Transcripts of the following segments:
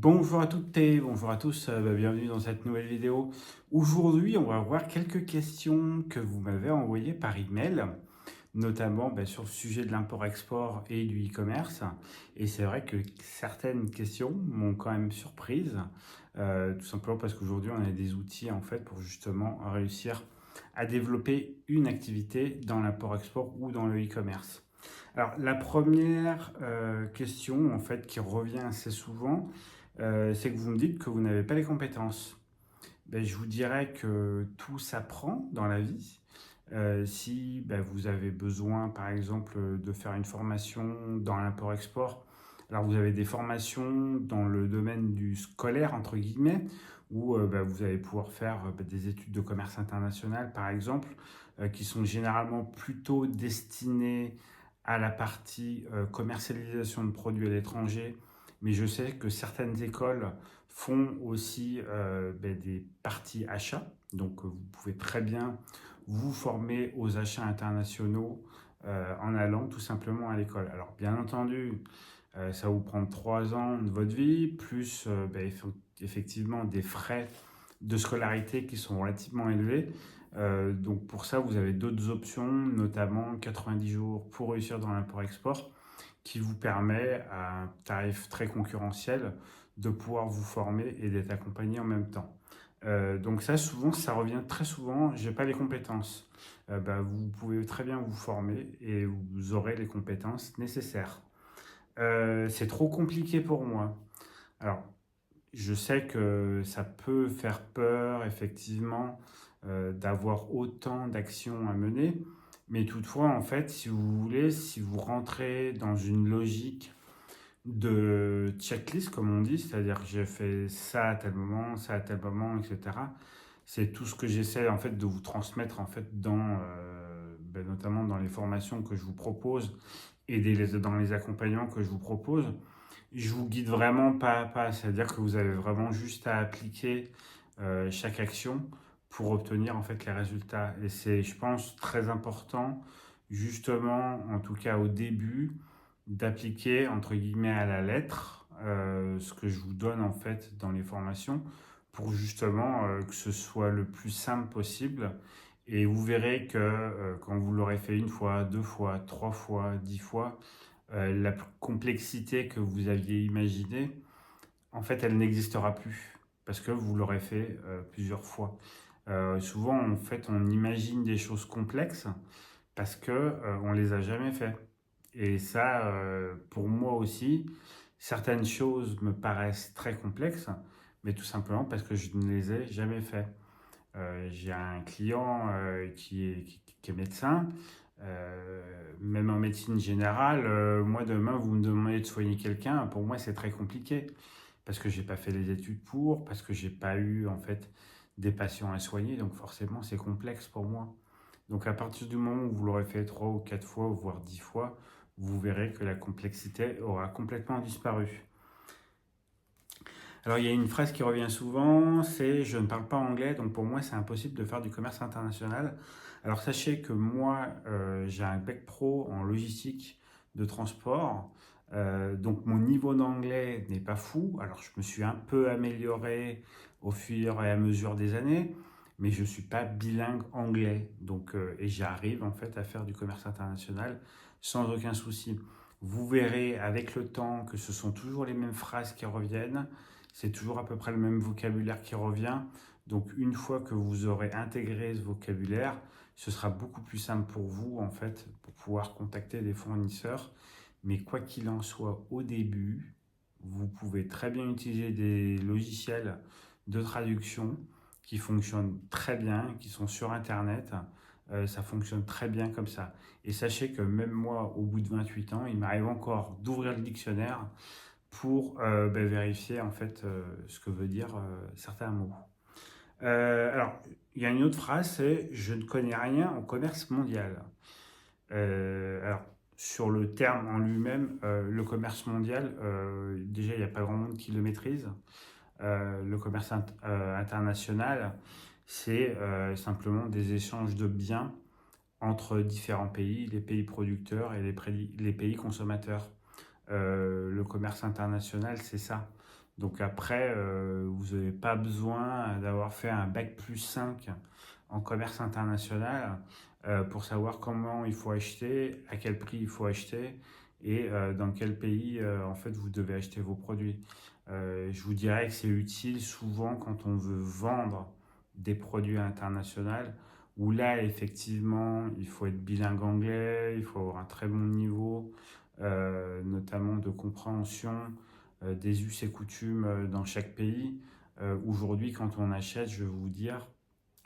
Bonjour à toutes et bonjour à tous, bienvenue dans cette nouvelle vidéo. Aujourd'hui, on va voir quelques questions que vous m'avez envoyées par email, notamment sur le sujet de l'import-export et du e-commerce. Et c'est vrai que certaines questions m'ont quand même surprise, tout simplement parce qu'aujourd'hui, on a des outils en fait pour justement réussir à développer une activité dans l'import-export ou dans le e-commerce. Alors, la première question en fait qui revient assez souvent, c'est que vous me dites que vous n'avez pas les compétences. Je vous dirais que tout s'apprend dans la vie. Si vous avez besoin, par exemple, de faire une formation dans l'import-export, alors vous avez des formations dans le domaine du scolaire, entre guillemets, où vous allez pouvoir faire des études de commerce international, par exemple, qui sont généralement plutôt destinées à la partie commercialisation de produits à l'étranger, mais je sais que certaines écoles font aussi des parties achats. Donc vous pouvez très bien vous former aux achats internationaux en allant tout simplement à l'école. Alors bien entendu, ça va vous prendre 3 ans de votre vie, plus effectivement des frais de scolarité qui sont relativement élevés. Donc pour ça, vous avez d'autres options, notamment 90 jours pour réussir dans l'import-export, qui vous permet à un tarif très concurrentiel de pouvoir vous former et d'être accompagné en même temps. Donc ça, souvent, ça revient très souvent, j'ai pas les compétences. Vous pouvez très bien vous former et vous aurez les compétences nécessaires. C'est trop compliqué pour moi. Alors, je sais que ça peut faire peur, effectivement, d'avoir autant d'actions à mener, mais toutefois, en fait, si vous voulez, si vous rentrez dans une logique de checklist, comme on dit, c'est-à-dire que j'ai fait ça à tel moment, ça à tel moment, etc. C'est tout ce que j'essaie en fait de vous transmettre en fait dans, notamment dans les formations que je vous propose et dans les accompagnements que je vous propose. Je vous guide vraiment pas à pas, c'est-à-dire que vous avez vraiment juste à appliquer chaque action pour obtenir en fait les résultats. Et c'est, je pense, très important, justement, en tout cas au début, d'appliquer entre guillemets à la lettre ce que je vous donne en fait dans les formations pour justement que ce soit le plus simple possible. Et vous verrez que quand vous l'aurez fait une fois, deux fois, trois fois, 10 fois, la complexité que vous aviez imaginée, en fait, elle n'existera plus parce que vous l'aurez fait plusieurs fois. Souvent, en fait, on imagine des choses complexes parce que on les a jamais fait. Et ça, pour moi aussi, certaines choses me paraissent très complexes, mais tout simplement parce que je ne les ai jamais fait. J'ai un client qui est médecin. Même en médecine générale, moi demain vous me demandez de soigner quelqu'un, pour moi c'est très compliqué parce que j'ai pas fait les études pour, parce que j'ai pas eu en fait des patients à soigner, donc forcément c'est complexe pour moi. Donc à partir du moment où vous l'aurez fait 3 ou 4 fois, voire 10 fois, vous verrez que la complexité aura complètement disparu. Alors il y a une phrase qui revient souvent, c'est je ne parle pas anglais, donc pour moi c'est impossible de faire du commerce international. Alors sachez que moi j'ai un bac pro en logistique de transport, donc mon niveau d'anglais n'est pas fou. Alors je me suis un peu amélioré au fur et à mesure des années, mais je ne suis pas bilingue anglais, donc et j'arrive en fait à faire du commerce international sans aucun souci. Vous verrez avec le temps que ce sont toujours les mêmes phrases qui reviennent, c'est toujours à peu près le même vocabulaire qui revient. Donc une fois que vous aurez intégré ce vocabulaire, ce sera beaucoup plus simple pour vous en fait pour pouvoir contacter des fournisseurs. Mais quoi qu'il en soit, au début, vous pouvez très bien utiliser des logiciels de traduction qui fonctionnent très bien, qui sont sur Internet. Ça fonctionne très bien comme ça. Et sachez que même moi, au bout de 28 ans, il m'arrive encore d'ouvrir le dictionnaire pour vérifier en fait ce que veut dire certains mots. Alors, il y a une autre phrase, c'est je ne connais rien au commerce mondial. Alors, sur le terme en lui-même, le commerce mondial, déjà, il n'y a pas grand monde qui le maîtrise. Le commerce international, c'est simplement des échanges de biens entre différents pays, les pays producteurs et les pays consommateurs. Le commerce international, c'est ça. Donc après, vous n'avez pas besoin d'avoir fait un bac+5 en commerce international pour savoir comment il faut acheter, à quel prix il faut acheter et dans quel pays en fait vous devez acheter vos produits. Je vous dirais que c'est utile souvent quand on veut vendre des produits internationaux où là effectivement il faut être bilingue anglais, il faut avoir un très bon niveau, notamment de compréhension des us et coutumes dans chaque pays. Aujourd'hui, quand on achète, je vais vous dire,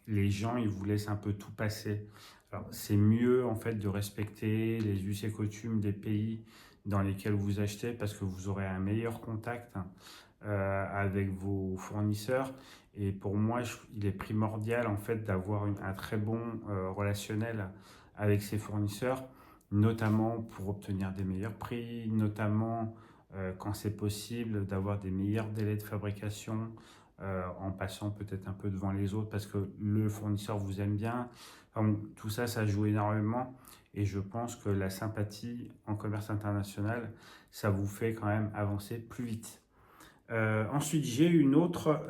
les gens, ils vous laissent un peu tout passer. Alors, c'est mieux en fait de respecter les us et coutumes des pays dans lesquels vous achetez parce que vous aurez un meilleur contact avec vos fournisseurs. Et pour moi, il est primordial en fait d'avoir un très bon relationnel avec ses fournisseurs, notamment pour obtenir des meilleurs prix, notamment quand c'est possible d'avoir des meilleurs délais de fabrication en passant peut-être un peu devant les autres parce que le fournisseur vous aime bien. Enfin, bon, tout ça, ça joue énormément et je pense que la sympathie en commerce international, ça vous fait quand même avancer plus vite. Ensuite, j'ai une autre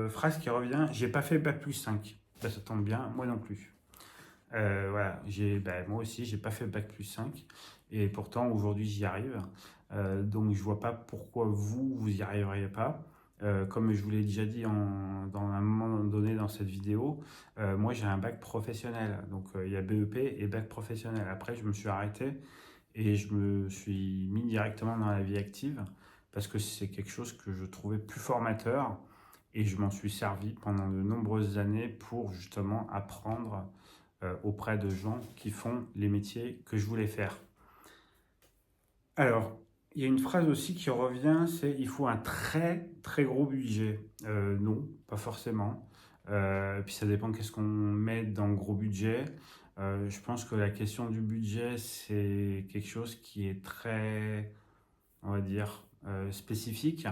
phrase qui revient. J'ai pas fait bac+5. Ben, ça tombe bien, moi non plus. Voilà, moi aussi, j'ai pas fait bac+5 et pourtant aujourd'hui j'y arrive. Donc je vois pas pourquoi vous y arriveriez pas. Comme je vous l'ai déjà dit dans un moment donné dans cette vidéo, moi j'ai un bac professionnel. Donc il y a BEP et bac professionnel. Après, je me suis arrêté et je me suis mis directement dans la vie active parce que c'est quelque chose que je trouvais plus formateur et je m'en suis servi pendant de nombreuses années pour justement apprendre auprès de gens qui font les métiers que je voulais faire. Alors, il y a une phrase aussi qui revient, c'est il faut un très très gros budget. Non, pas forcément. Puis ça dépend qu'est-ce qu'on met dans le gros budget. Je pense que la question du budget, c'est quelque chose qui est très, on va dire, spécifique.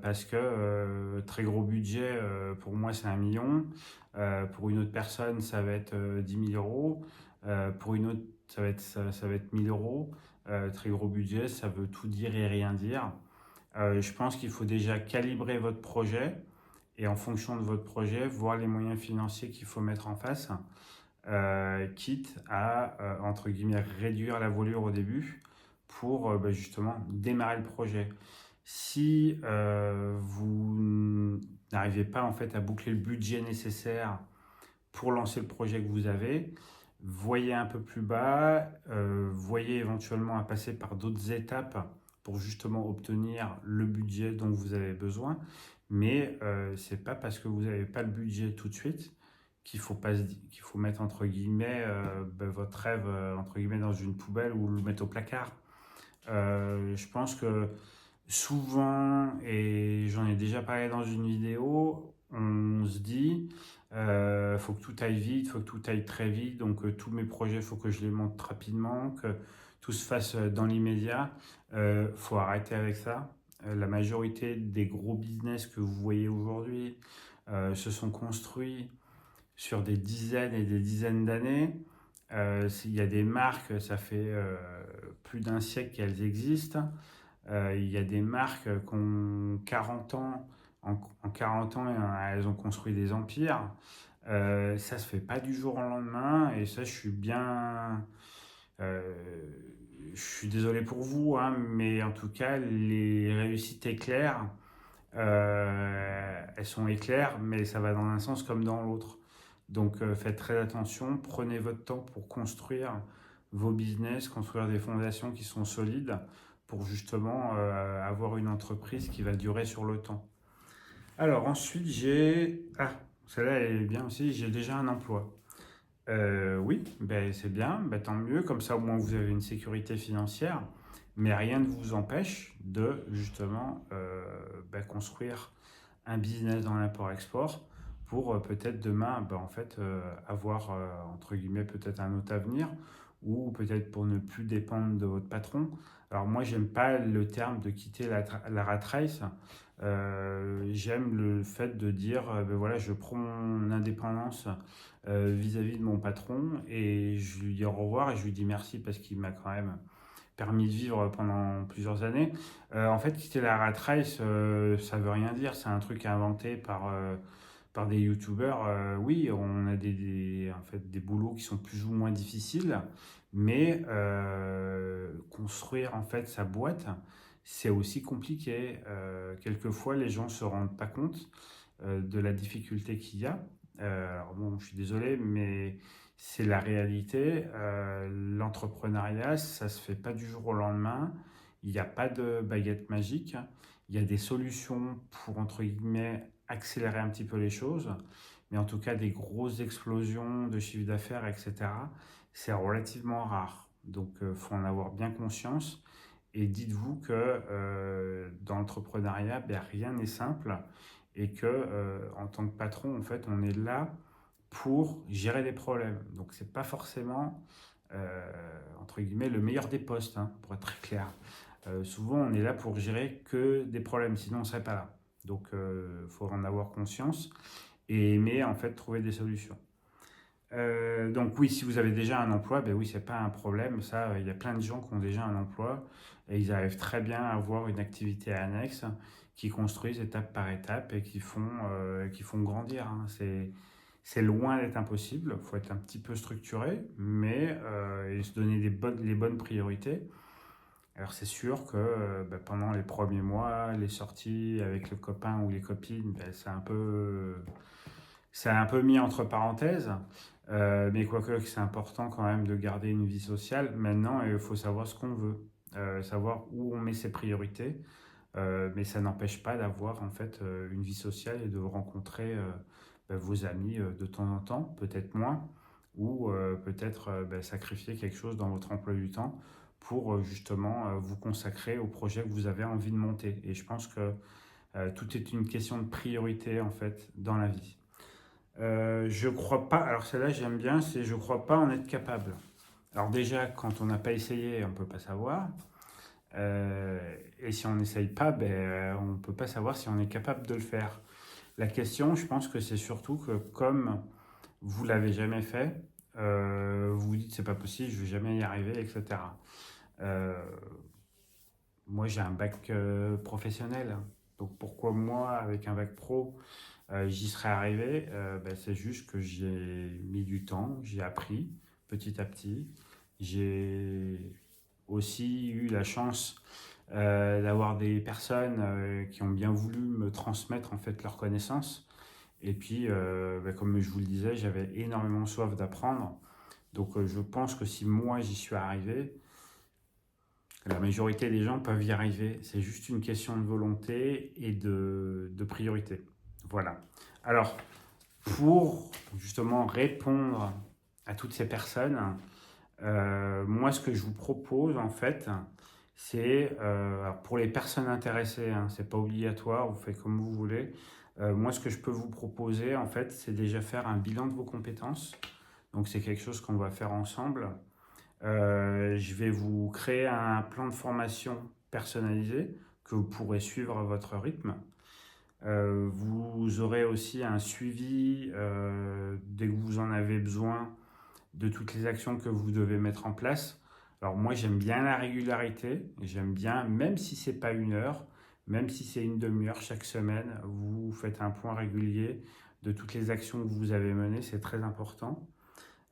Parce que très gros budget, pour moi, c'est 1 million. Pour une autre personne, ça va être 10 000 euros. Pour une autre, ça va être 1 000 euros. Très gros budget, ça veut tout dire et rien dire. Je pense qu'il faut déjà calibrer votre projet et en fonction de votre projet, voir les moyens financiers qu'il faut mettre en face, quitte à, entre guillemets, réduire la voilure au début pour justement démarrer le projet. Si vous n'arrivez pas en fait à boucler le budget nécessaire pour lancer le projet que vous avez, voyez un peu plus bas, voyez éventuellement à passer par d'autres étapes pour justement obtenir le budget dont vous avez besoin. Mais c'est pas parce que vous n'avez pas le budget tout de suite qu'il faut mettre entre guillemets votre rêve entre guillemets dans une poubelle ou le mettre au placard. Je pense que souvent, et j'en ai déjà parlé dans une vidéo, on se dit faut que tout aille vite, faut que tout aille très vite, donc tous mes projets, faut que je les monte rapidement, que tout se fasse dans l'immédiat. Faut arrêter avec ça. La majorité des gros business que vous voyez aujourd'hui se sont construits sur des dizaines et des dizaines d'années. Il y a des marques, ça fait plus d'un siècle qu'elles existent. Il y a des marques qui ont 40 ans. En 40 ans, elles ont construit des empires. Ça se fait pas du jour au lendemain. Et ça, euh, je suis désolé pour vous, hein, mais en tout cas, les réussites éclairs, elles sont éclairs, mais ça va dans un sens comme dans l'autre. Donc faites très attention, prenez votre temps pour construire vos business, construire des fondations qui sont solides pour justement avoir une entreprise qui va durer sur le temps. Alors ensuite j'ai... Ah, celle-là elle est bien aussi, j'ai déjà un emploi. Oui, ben, c'est bien, ben, tant mieux, comme ça au moins vous avez une sécurité financière, mais rien ne vous empêche de justement construire un business dans l'import-export pour peut-être demain en fait, avoir entre guillemets peut-être un autre avenir ou peut-être pour ne plus dépendre de votre patron. Alors moi j'aime pas le terme de quitter la rat race. J'aime le fait de dire ben voilà, je prends mon indépendance vis-à-vis de mon patron et je lui dis au revoir et je lui dis merci parce qu'il m'a quand même permis de vivre pendant plusieurs années. En fait, quitter la rat race, ça veut rien dire. C'est un truc inventé par des youtubeurs. Oui, on a en fait, des boulots qui sont plus ou moins difficiles, mais construire en fait sa boîte, c'est aussi compliqué. Quelquefois, les gens se rendent pas compte de la difficulté qu'il y a. Alors bon, je suis désolé, mais c'est la réalité. L'entrepreneuriat, ça se fait pas du jour au lendemain. Il n'y a pas de baguette magique. Il y a des solutions pour, entre guillemets, accélérer un petit peu les choses. Mais en tout cas, des grosses explosions de chiffre d'affaires, etc., c'est relativement rare. Donc, il faut en avoir bien conscience. Et dites-vous que dans l'entrepreneuriat, ben, rien n'est simple et que en tant que patron, en fait, on est là pour gérer des problèmes. Donc, c'est pas forcément entre guillemets le meilleur des postes, hein, pour être très clair. Souvent, on est là pour gérer que des problèmes, sinon on serait pas là. Donc, il faut en avoir conscience et aimer en fait trouver des solutions. Donc oui, si vous avez déjà un emploi, ben oui, c'est pas un problème. Ça, il y a plein de gens qui ont déjà un emploi et ils arrivent très bien à avoir une activité annexe qui construisent étape par étape et qui font grandir, hein. C'est loin d'être impossible. Il faut être un petit peu structuré, mais et se donner les bonnes priorités. Alors c'est sûr que ben, pendant les premiers mois, les sorties avec le copain ou les copines, ben, c'est un peu mis entre parenthèses, mais quoique c'est important quand même de garder une vie sociale. Maintenant, il faut savoir ce qu'on veut, savoir où on met ses priorités, mais ça n'empêche pas d'avoir en fait une vie sociale et de rencontrer bah, vos amis de temps en temps, peut-être moins, ou peut-être bah, sacrifier quelque chose dans votre emploi du temps pour justement vous consacrer au projet que vous avez envie de monter. Et je pense que tout est une question de priorité en fait dans la vie. Je crois pas, alors celle-là j'aime bien, c'est je crois pas en être capable. Alors déjà, quand on n'a pas essayé, on peut pas savoir. Et si on n'essaye pas, ben, on peut pas savoir si on est capable de le faire. La question, je pense que c'est surtout que comme vous l'avez jamais fait, vous vous dites c'est pas possible, je vais jamais y arriver, etc. Euh, Moi j'ai un bac professionnel, donc pourquoi moi avec un bac pro j'y serais arrivé, ben, c'est juste que j'ai mis du temps, j'ai appris petit à petit. J'ai aussi eu la chance d'avoir des personnes qui ont bien voulu me transmettre en fait leurs connaissances. Et puis, ben, comme je vous le disais, j'avais énormément soif d'apprendre. Donc, je pense que si moi j'y suis arrivé, la majorité des gens peuvent y arriver. C'est juste une question de volonté et de priorité. Voilà. Alors, pour justement répondre à toutes ces personnes, moi, ce que je vous propose, en fait, c'est, alors pour les personnes intéressées, hein, c'est pas obligatoire, vous faites comme vous voulez. Moi, ce que je peux vous proposer, en fait, c'est déjà faire un bilan de vos compétences. Donc, c'est quelque chose qu'on va faire ensemble. Je vais vous créer un plan de formation personnalisé que vous pourrez suivre à votre rythme. Vous aurez aussi un suivi dès que vous en avez besoin de toutes les actions que vous devez mettre en place. Alors moi j'aime bien la régularité, j'aime bien, même si c'est pas une heure, même si c'est une demi-heure chaque semaine, vous faites un point régulier de toutes les actions que vous avez menées, c'est très important.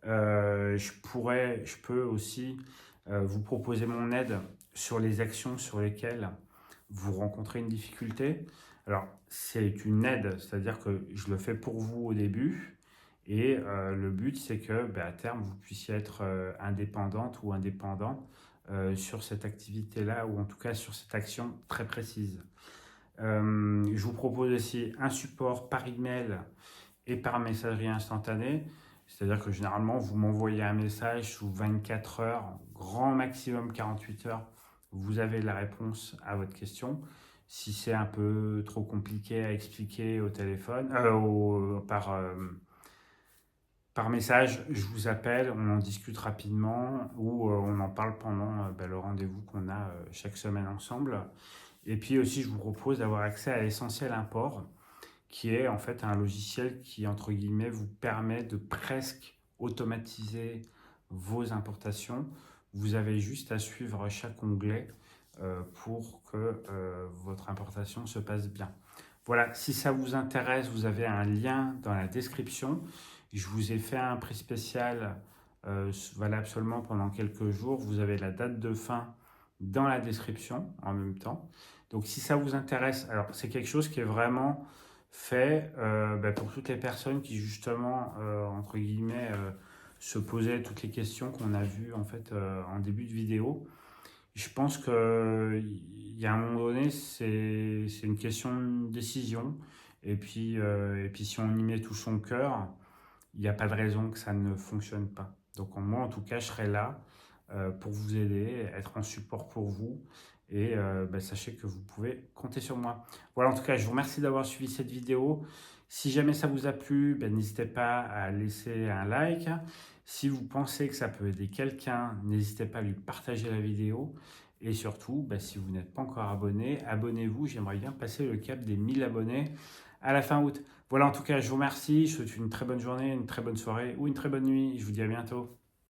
Je peux aussi vous proposer mon aide sur les actions sur lesquelles vous rencontrez une difficulté. Alors, c'est une aide, c'est-à-dire que je le fais pour vous au début, et le but, c'est que ben, à terme, vous puissiez être indépendante ou indépendant sur cette activité-là, ou en tout cas sur cette action très précise. Je vous propose aussi un support par email et par messagerie instantanée. C'est-à-dire que généralement, vous m'envoyez un message sous 24 heures, grand maximum 48 heures, vous avez la réponse à votre question. Si c'est un peu trop compliqué à expliquer au téléphone, par message, je vous appelle, on en discute rapidement ou on en parle pendant ben, le rendez-vous qu'on a chaque semaine ensemble. Et puis aussi, je vous propose d'avoir accès à Essentiel Import, qui est en fait un logiciel qui, entre guillemets, vous permet de presque automatiser vos importations Vous avez juste à suivre chaque onglet pour que votre importation se passe bien. Voilà, si ça vous intéresse, vous avez un lien dans la description. Je vous ai fait un prix spécial valable seulement pendant quelques jours. Vous avez la date de fin dans la description en même temps. Donc si ça vous intéresse, alors c'est quelque chose qui est vraiment fait pour toutes les personnes qui justement, entre guillemets, se posaient toutes les questions qu'on a vues en fait en début de vidéo. Je pense qu'il y a un moment donné, c'est une question de décision. Et puis si on y met tout son cœur, il n'y a pas de raison que ça ne fonctionne pas. Donc moi, en tout cas, je serai là pour vous aider, être en support pour vous. Et sachez que vous pouvez compter sur moi. Voilà, en tout cas, je vous remercie d'avoir suivi cette vidéo. Si jamais ça vous a plu, n'hésitez pas à laisser un like. Si vous pensez que ça peut aider quelqu'un, n'hésitez pas à lui partager la vidéo. Et surtout, si vous n'êtes pas encore abonné, abonnez-vous. J'aimerais bien passer le cap des 1000 abonnés à la fin août. Voilà, en tout cas, je vous remercie. Je vous souhaite une très bonne journée, une très bonne soirée ou une très bonne nuit. Je vous dis à bientôt.